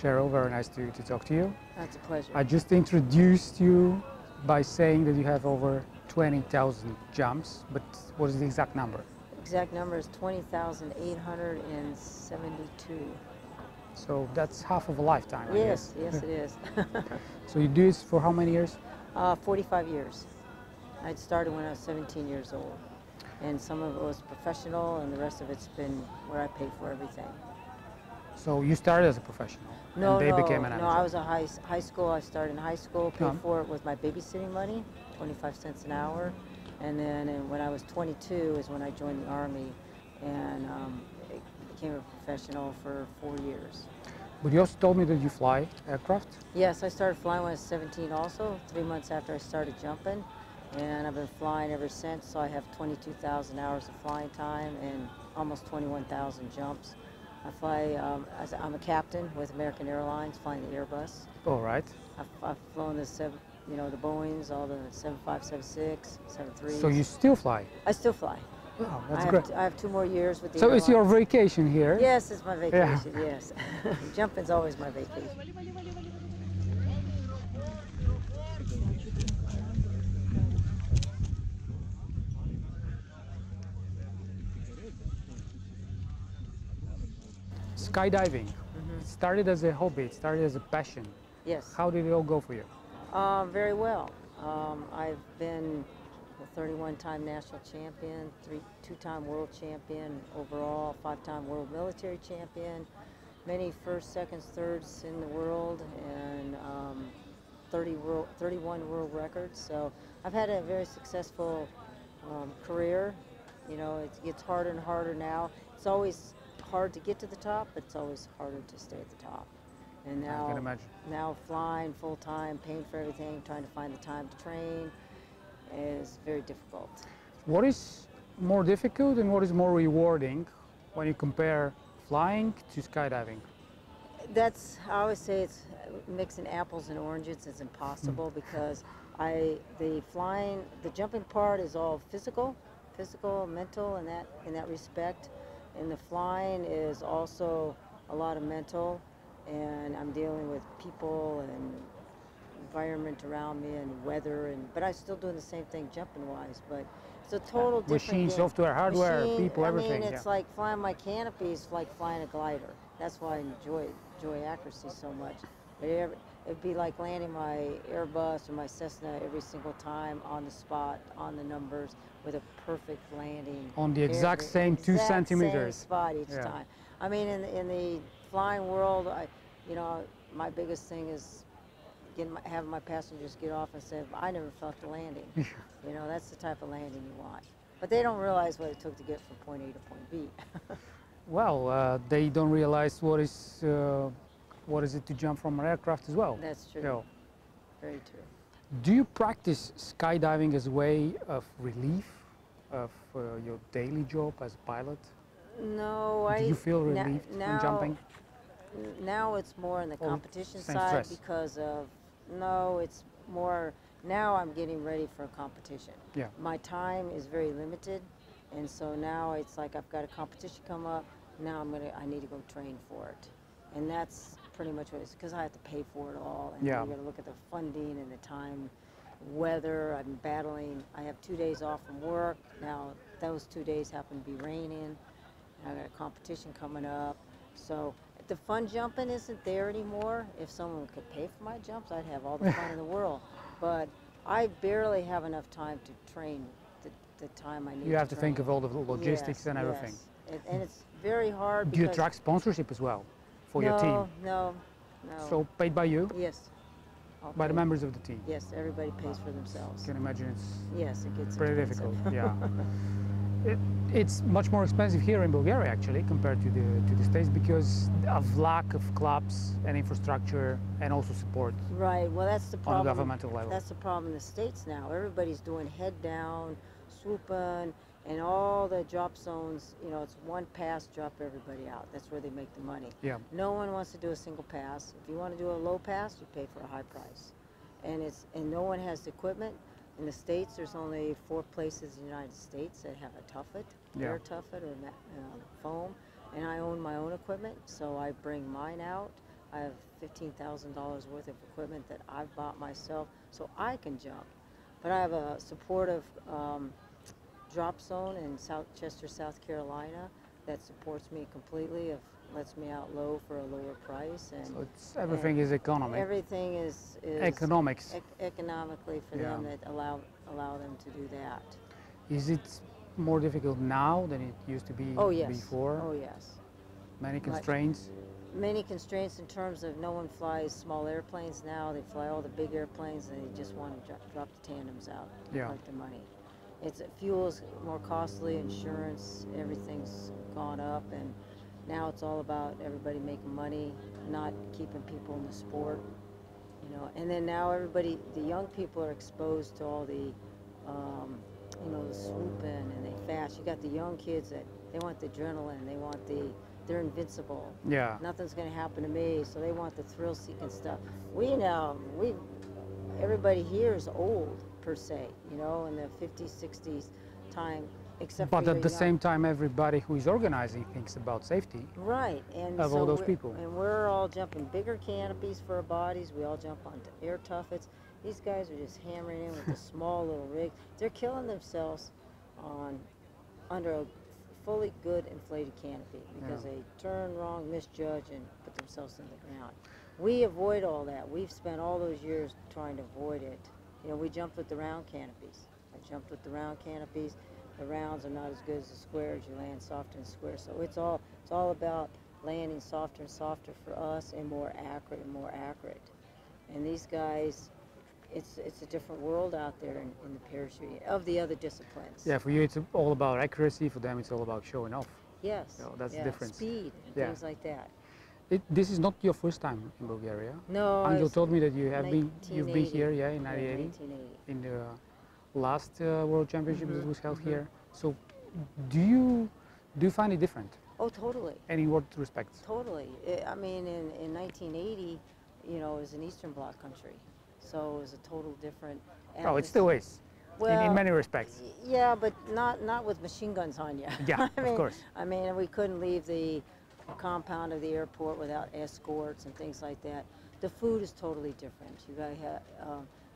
Cheryl, very nice to talk to you. That's a pleasure. I just introduced you by saying that you have over 20,000 jumps, but what is the exact number? Exact number is 20,872. So that's half of a lifetime, I Yes, guess. yes it is. So you do this for how many years? 45 years. I started when I was 17 years old. And some of it was professional and the rest of it's been where I paid for everything. So you started as a professional and they became an amateur? No, I was a high school. I started in high school, paid for it with my babysitting money, 25 cents an hour. And then when I was 22 is when I joined the Army and became a professional for 4 years. But you also told me that you fly aircraft? Yes, I started flying when I was 17 also, 3 months after I started jumping. And I've been flying ever since, so I have 22,000 hours of flying time and almost 21,000 jumps. I fly, I'm a captain with American Airlines, flying the Airbus. All right. I've flown the Boeings, all the 75, 76, 73. So you still fly? I still fly. Oh, that's great. I have 2 more years with the So airlines. it's your vacation here? Yes, it's my vacation, yes. Jumping's always my vacation. Skydiving. It started as a hobby, it started as a passion. Yes. How did it all go for you? Very well. I've been a 31-time national champion, 2-time world champion overall, 5-time world military champion, many first, seconds, thirds in the world, and 31 world records. So I've had a very successful career. You know, it gets harder and harder now. It's always hard to get to the top, but it's always harder to stay at the top. And now, I can imagine. Now flying full time, paying for everything, trying to find the time to train is very difficult. What is more difficult and what is more rewarding when you compare flying to skydiving? I always say it's mixing apples and oranges is impossible because the jumping part is all physical, mental in that respect. And the flying is also a lot of mental, and I'm dealing with people and environment around me and weather, but I'm still doing the same thing jumping-wise, but it's a total different machine, game. software, hardware, people, everything. I mean, it's like flying my canopies, like flying a glider. That's why I enjoy accuracy so much. It'd be like landing my Airbus or my Cessna every single time on the spot, on the numbers, with a perfect landing. On the exact same 2 centimeters. Same spot each time. I mean, in the flying world, my biggest thing is having my passengers get off and say, I never felt the landing. That's the type of landing you want. But they don't realize what it took to get from point A to point B. Well, they don't realize what is it to jump from an aircraft as well. That's true. Very true. Do you practice skydiving as a way of relief of your daily job as a pilot? No, Do you feel relieved from jumping? Now it's more on the competition same side stress. because it's more, now I'm getting ready for a competition. Yeah. My time is very limited, and so now it's like I've got a competition come up, now I need to go train for it. And that's pretty much what it is, because I have to pay for it all, and you got to look at the funding and the time, weather. I'm battling. I have 2 days off from work. Now those 2 days happen to be raining. I got a competition coming up. So the fun jumping isn't there anymore. If someone could pay for my jumps, I'd have all the fun in the world. But I barely have enough time to train the time I need. You have to think of all the logistics and everything. Yes. And it's very hard. Do you attract sponsorship as well for your team? No. So paid by you? Yes. By the members of the team? Yes, everybody pays for themselves. I can imagine it gets pretty expensive. difficult. Yeah. It's much more expensive here in Bulgaria actually compared to the States because of lack of clubs and infrastructure and also support. Right. Well, that's the problem. On a governmental level. That's the problem in the States now. Everybody's doing head down, swooping, and all the drop zones. It's one pass, drop everybody out. That's where they make the money. Yeah. No one wants to do a single pass. If you want to do a low pass, you pay for a high price, and no one has the equipment. In the States, there's only 4 places in the United States that have a tuffet, air tuffet or foam, and I own my own equipment, so I bring mine out. I have $15,000 worth of equipment that I've bought myself so I can jump. But I have a supportive drop zone in South Chester, South Carolina that supports me completely, lets me out low for a lower price. And so everything is economic. Everything is economics. Economically for them that allow them to do that. Is it more difficult now than it used to be before? Oh yes. Many constraints? Many constraints in terms of no one flies small airplanes now. They fly all the big airplanes and they just want to drop the tandems out and collect their money. Fuel's more costly, insurance, everything's gone up, and now it's all about everybody making money, not keeping people in the sport, you know. And then now everybody, the young people are exposed to all the, you know, the swooping and they fast. You got the young kids that they want the adrenaline, they're invincible. Yeah. Nothing's going to happen to me, so they want the thrill-seeking stuff. Everybody here is old, per se, you know, in the 50s, 60s time, except but for at the same time, everybody who is organizing thinks about safety. Right. And of all those people. And we're all jumping bigger canopies for our bodies. We all jump onto air tuffets. These guys are just hammering in with a small little rig. They're killing themselves under a fully good inflated canopy because they turn wrong, misjudge, and put themselves in the ground. We avoid all that. We've spent all those years trying to avoid it. You know, we jumped with the round canopies. I jumped with the round canopies. The rounds are not as good as the squares. You land softer and square. So it's all about landing softer and softer for us and more accurate and more accurate. And these guys, it's a different world out there in the parachute of the other disciplines. Yeah, for you it's all about accuracy. For them it's all about showing off. Yes. So that's the difference. Speed and things like that. This is not your first time in Bulgaria. No. Angel told me that you've been here, in 1980, 1980. in the last World Championship that was held here. So, do you find it different? Oh, totally. And in what respects? Totally. I mean, in 1980, you know, it was an Eastern Bloc country, so it was a total different. Oh, it still is. Well, in many respects. Yeah, but not with machine guns on you. Yeah, of course. I mean, we couldn't leave the compound of the airport without escorts and things like that. The food is totally different. You guys had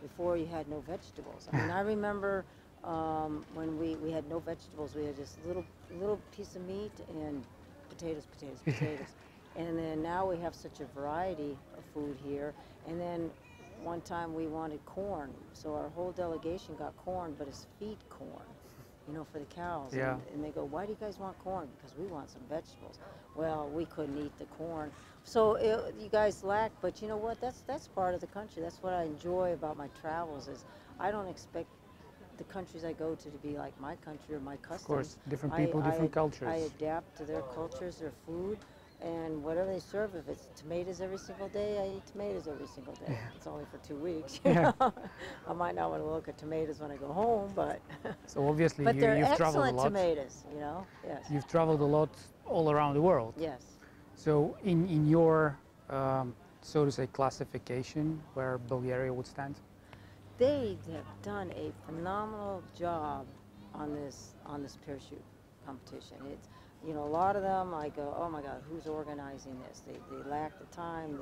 before you had no vegetables. I mean, I remember when we had no vegetables. We had just little piece of meat and potatoes. And then now we have such a variety of food here. And then one time we wanted corn, so our whole delegation got corn, but it's feed corn, you know, for the cows. Yeah. And they go, why do you guys want corn? Because we want some vegetables. Well, we couldn't eat the corn. So you guys lack, but you know what? That's part of the country. That's what I enjoy about my travels is I don't expect the countries I go to be like my country or my customs. Of course, different people, different cultures. I adapt to their cultures, their food, and whatever they serve. If it's tomatoes every single day, I eat tomatoes every single day. Yeah. It's only for 2 weeks. You know? I might not want to look at tomatoes when I go home, but so obviously but they're you've traveled a excellent lot. tomatoes, you know. Yes. You've traveled a lot all around the world. Yes. So in your so to say classification, where Bulgaria would stand? They have done a phenomenal job on this parachute competition. It's, you know, a lot of them I go, oh my God, who's organizing this? They lack the time.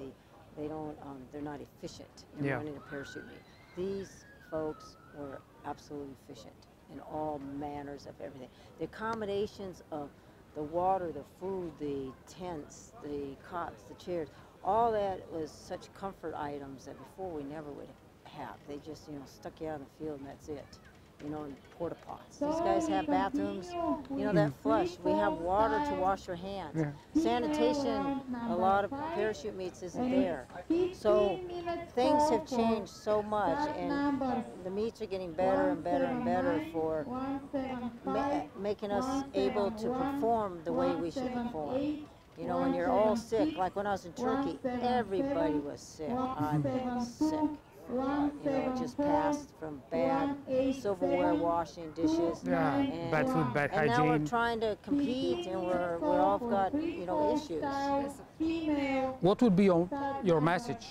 They don't. They're not efficient in running a parachute meet. These folks were absolutely efficient in all manners of everything. The accommodations of the water, the food, the tents, the cots, the chairs, all that was such comfort items that before we never would have. They just, you know, stuck you out in the field and that's it. You know, in porta pots. These guys have bathrooms, you know, that flush. We have water to wash your hands. Yeah. Sanitation, a lot of parachute meets isn't there. So things have changed so much, and the meets are getting better and better and better for making us able to perform the way we should perform. You know, when you're all sick, like when I was in Turkey, everybody was sick. I've been sick. You know, it just passed from bad silverware washing, dishes, and bad food, bad hygiene. And now we're trying to compete, and we're all got, you know, issues. What would be your message,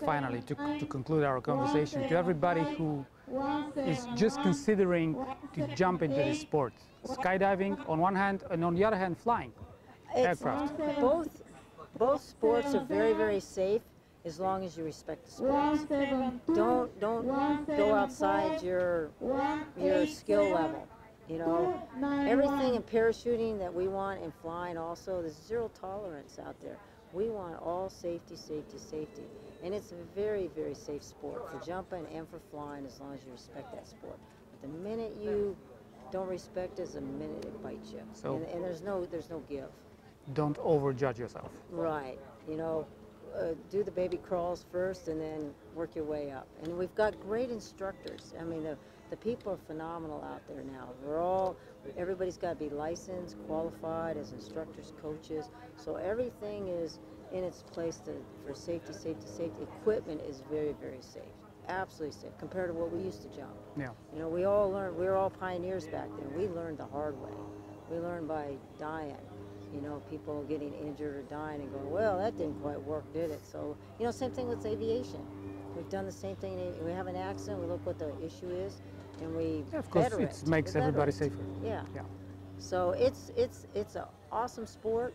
finally, to conclude our conversation, to everybody who is just considering to jump into this sport? Skydiving on one hand, and on the other hand, flying aircraft. Both sports are very, very safe. as long as you respect the sports. Don't go outside your skill level. You know, everything in parachuting that we want in flying also, there's zero tolerance out there. We want all safety, safety, safety. And it's a very, very safe sport for jumping and for flying as long as you respect that sport. But the minute you don't respect is the minute it bites you. So, and there's no give. Don't overjudge yourself. Right. You know, do the baby crawls first and then work your way up. And we've got great instructors. I mean, the people are phenomenal out there now. Everybody's got to be licensed, qualified as instructors, coaches. So everything is in its place for safety, safety, safety. Equipment is very, very safe. Absolutely safe compared to what we used to jump. Yeah. You know, we were all pioneers back then. We learned the hard way. We learned by dying. You know, people getting injured or dying and going, well, that didn't quite work, did it? So, you know, same thing with aviation. We've done the same thing. We have an accident, we look what the issue is, and we better it. It makes everybody safer. Yeah. Yeah. So it's an awesome sport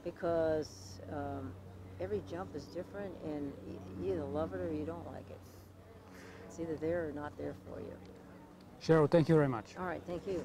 because every jump is different, and you either love it or you don't like it. It's either there or not there for you. Cheryl, thank you very much. All right, thank you.